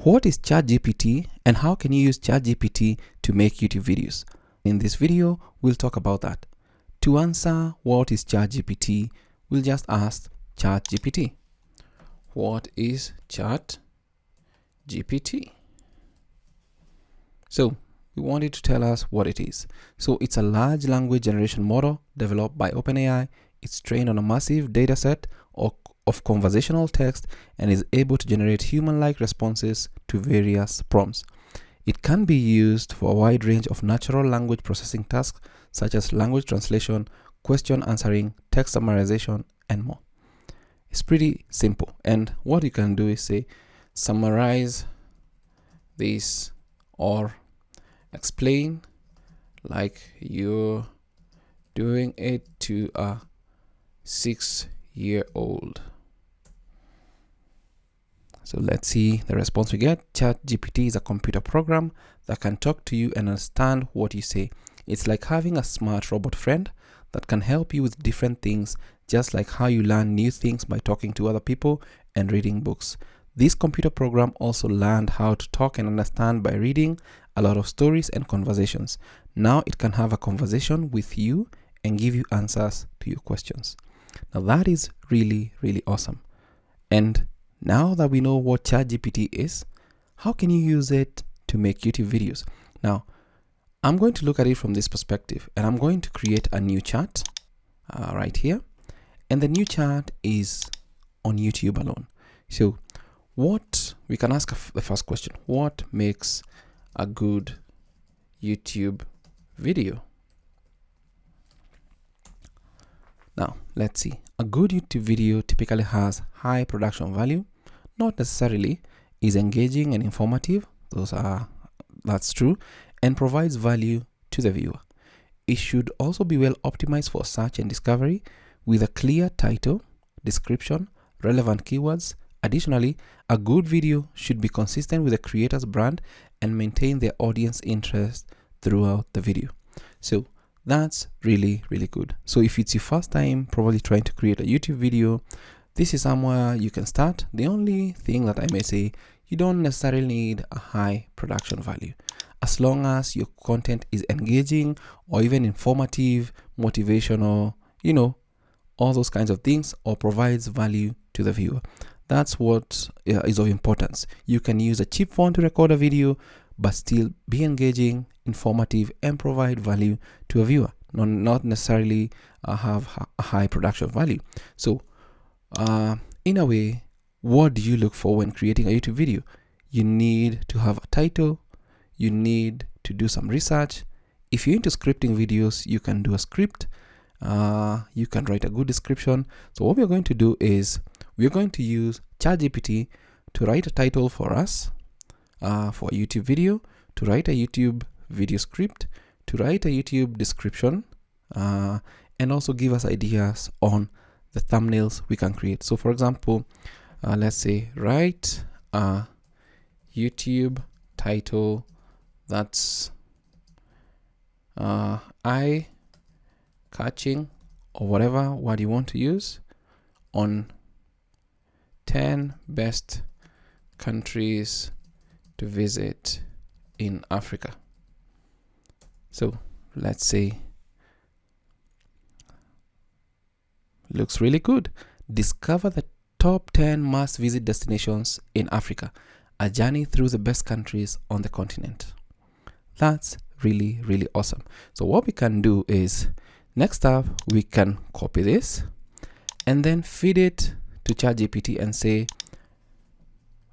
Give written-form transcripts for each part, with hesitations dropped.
What is ChatGPT and how can you use ChatGPT to make YouTube videos? In this video, we'll talk about that. To answer what is ChatGPT, we'll just ask ChatGPT. What is ChatGPT? So we want it to tell us what it is. So it's a large language generation model developed by OpenAI. It's trained on a massive data set of conversational text and is able to generate human-like responses to various prompts. It can be used for a wide range of natural language processing tasks such as language translation, question answering, text summarization, and more. It's pretty simple, and what you can do is say, summarize this or explain like you're doing it to a 6-year-old. So let's see the response we get. ChatGPT is a computer program that can talk to you and understand what you say. It's like having a smart robot friend that can help you with different things, just like how you learn new things by talking to other people and reading books. This computer program also learned how to talk and understand by reading a lot of stories and conversations. Now it can have a conversation with you and give you answers to your questions. Now that is really, really awesome. And now that we know what ChatGPT is, how can you use it to make YouTube videos? Now, I'm going to look at it from this perspective, and I'm going to create a new chat right here. And the new chat is on YouTube alone. So we can ask the first question: what makes a good YouTube video? Now, let's see. A good YouTube video typically has high production value, not necessarily is engaging and informative. That's true, and provides value to the viewer. It should also be well optimized for search and discovery with a clear title, description, relevant keywords. Additionally, a good video should be consistent with the creator's brand and maintain their audience interest throughout the video. So that's really, really good. So if it's your first time probably trying to create a YouTube video, this is somewhere you can start. The only thing that I may say, you don't necessarily need a high production value. As long as your content is engaging or even informative, motivational, all those kinds of things, or provides value to the viewer. That's what is of importance. You can use a cheap phone to record a video, but still be engaging, informative, and provide value to a viewer. Not necessarily have a high production value. So in a way, what do you look for when creating a YouTube video? You need to have a title. You need to do some research. If you're into scripting videos, you can do a script. You can write a good description. So what we're going to do is we're going to use ChatGPT to write a title for us for a YouTube video, to write a YouTube video script, to write a YouTube description, and also give us ideas on the thumbnails we can create. So for example, let's say write a YouTube title that's eye-catching, or whatever word you want to use, on 10 best countries to visit in Africa. So let's say, looks really good. Discover the top 10 must visit destinations in Africa, a journey through the best countries on the continent. That's really, really awesome. So what we can do is, next up, we can copy this and then feed it to ChatGPT and say,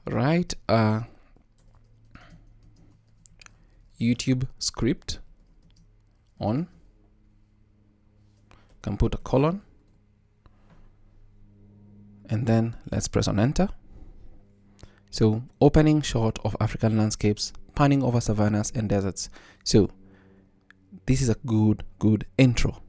write a YouTube script on, can put a colon, and then let's press on enter. So opening shot of African landscapes, panning over savannas and deserts. So this is a good intro.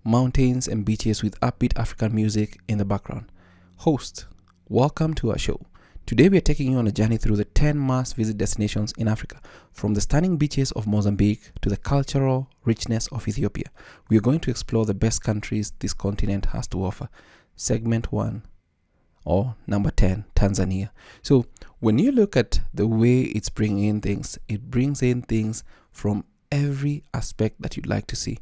Mountains and beaches with upbeat African music in the background. Host, welcome to our show. Today we are taking you on a journey through the 10 must-visit destinations in Africa, from the stunning beaches of Mozambique to the cultural richness of Ethiopia. We are going to explore the best countries this continent has to offer. Segment 1, or number 10, Tanzania. So when you look at the way it's bringing in things, it brings in things from every aspect that you'd like to see.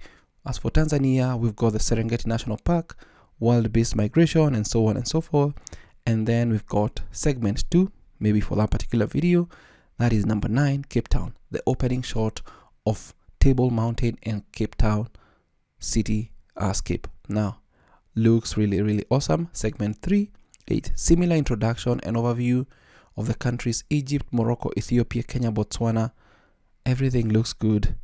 As for Tanzania, we've got the Serengeti National Park, wild-beast migration, and so on and so forth. And then we've got segment 2, maybe for that particular video. That is number 9, Cape Town, the opening shot of Table Mountain and Cape Town city scape. Now, looks really awesome. Segment 3, 8, similar introduction and overview of the countries Egypt, Morocco, Ethiopia, Kenya, Botswana. Everything looks good.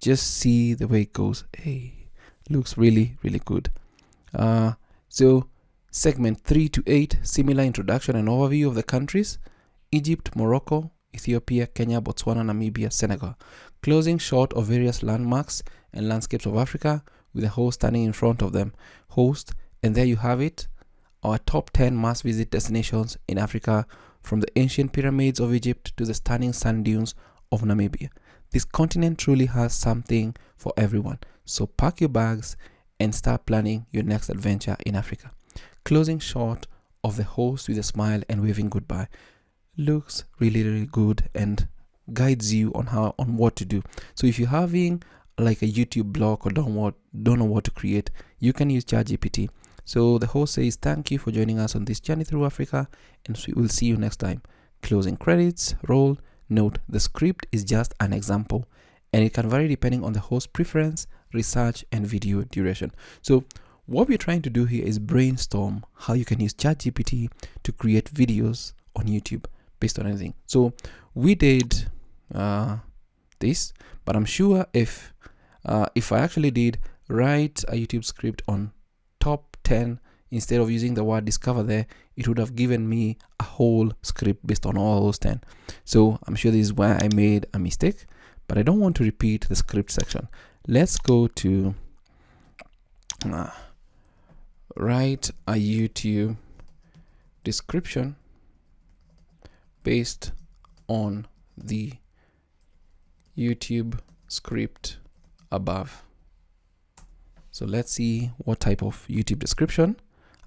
Just see the way it goes. Hey, looks really good. So segment 3 to 8, similar introduction and overview of the countries Egypt, Morocco, Ethiopia, Kenya, Botswana, Namibia, Senegal. Closing shot of various landmarks and landscapes of Africa with the host standing in front of them. Host, and there you have it, our top 10 must visit destinations in Africa, from the ancient pyramids of Egypt to the stunning sand dunes of Namibia. This continent truly has something for everyone. So pack your bags and start planning your next adventure in Africa. Closing shot of the host with a smile and waving goodbye. Looks really good and guides you on what to do. So if you're having like a YouTube blog or don't know what to create, you can use ChatGPT. So the host says, thank you for joining us on this journey through Africa, and we'll see you next time. Closing credits, roll. Note, the script is just an example and it can vary depending on the host preference, research, and video duration. So what we're trying to do here is brainstorm how you can use ChatGPT to create videos on YouTube based on anything. So we did this, but I'm sure if I actually did write a YouTube script on top 10 instead of using the word discover there, it would have given me a whole script based on all those 10. So I'm sure this is where I made a mistake, but I don't want to repeat the script section. Let's go to write a YouTube description based on the YouTube script above. So let's see what type of YouTube description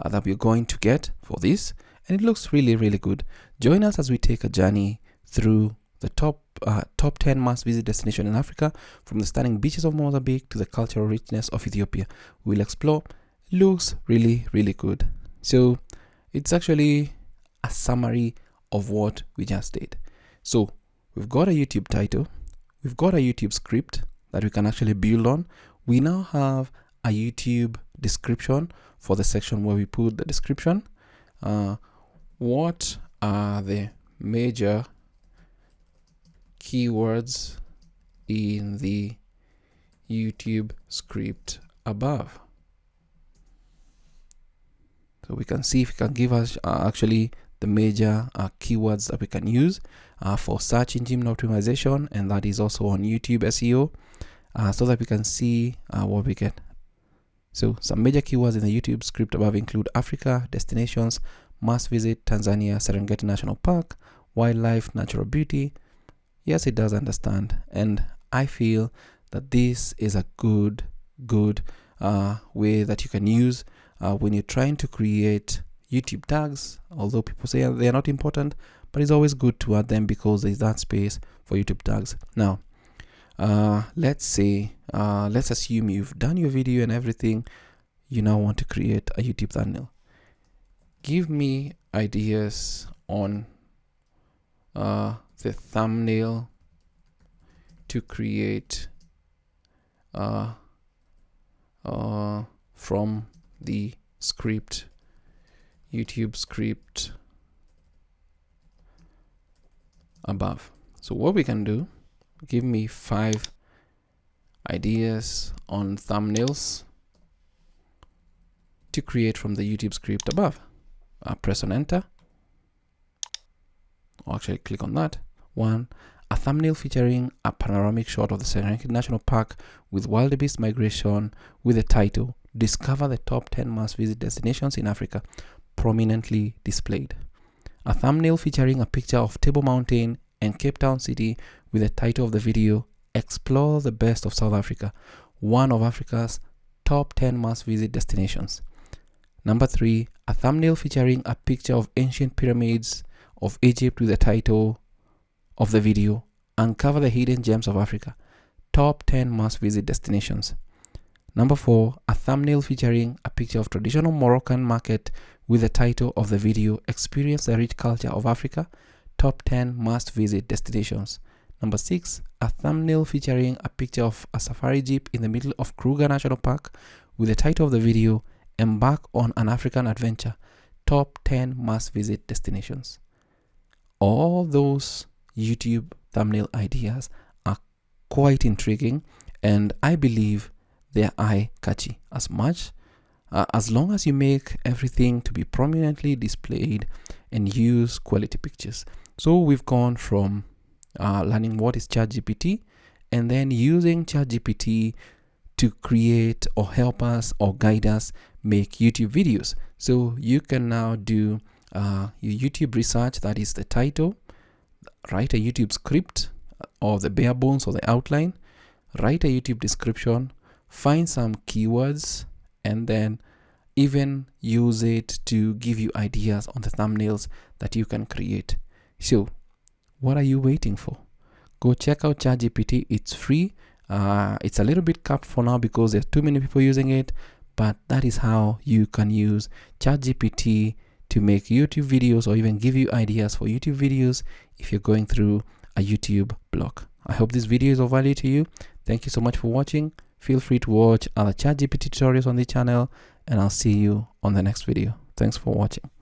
that we're going to get for this, and it looks really good. Join us as we take a journey through the top 10 must visit destination in Africa, from the stunning beaches of Mozambique to the cultural richness of Ethiopia. We'll explore. Looks really good. So it's actually a summary of what we just did. So we've got a YouTube title, we've got a YouTube script that we can actually build on. We now have a YouTube description for the section where we put the description. What are the major keywords in the YouTube script above? So we can see if it can give us actually the major keywords that we can use for search engine optimization, and that is also on YouTube SEO, so that we can see what we get. So some major keywords in the YouTube script above include Africa, destinations, must visit, Tanzania, Serengeti National Park, wildlife, natural beauty. Yes, it does understand, and I feel that this is a good way that you can use when you're trying to create YouTube tags. Although people say they are not important, but it's always good to add them because there's that space for YouTube tags. Now, let's assume you've done your video and everything. You now want to create a YouTube thumbnail. Give me ideas on the thumbnail to create from the script, YouTube script above. So what we can do, give me 5 ideas on thumbnails to create from the YouTube script above. Press on enter, or actually click on that. 1, a thumbnail featuring a panoramic shot of the Serengeti National Park with wildebeest migration, with the title Discover the top 10 must visit destinations in Africa, prominently displayed. A thumbnail featuring a picture of Table Mountain and Cape Town City, with the title of the video Explore the Best of South Africa, one of Africa's top 10 must visit destinations. Number 3, a thumbnail featuring a picture of ancient pyramids of Egypt with the title of the video, Uncover the Hidden Gems of Africa, Top 10 Must Visit Destinations. Number 4, a thumbnail featuring a picture of traditional Moroccan market with the title of the video, Experience the Rich Culture of Africa, Top 10 Must Visit Destinations. Number 6, a thumbnail featuring a picture of a safari jeep in the middle of Kruger National Park with the title of the video, Embark on an African Adventure, Top 10 Must Visit Destinations. All those YouTube thumbnail ideas are quite intriguing, and I believe they are eye-catchy as long as you make everything to be prominently displayed and use quality pictures. So we've gone from learning what is ChatGPT, and then using ChatGPT to create or help us or guide us make YouTube videos. So you can now do your YouTube research, that is the title, write a YouTube script or the bare bones or the outline, write a YouTube description, find some keywords, and then even use it to give you ideas on the thumbnails that you can create. So what are you waiting for? Go check out ChatGPT. It's free. It's a little bit capped for now because there's too many people using it, but that is how you can use ChatGPT to make YouTube videos or even give you ideas for YouTube videos if you're going through a YouTube blog. I hope this video is of value to you. Thank you so much for watching. Feel free to watch other ChatGPT tutorials on the channel, and I'll see you on the next video. Thanks for watching.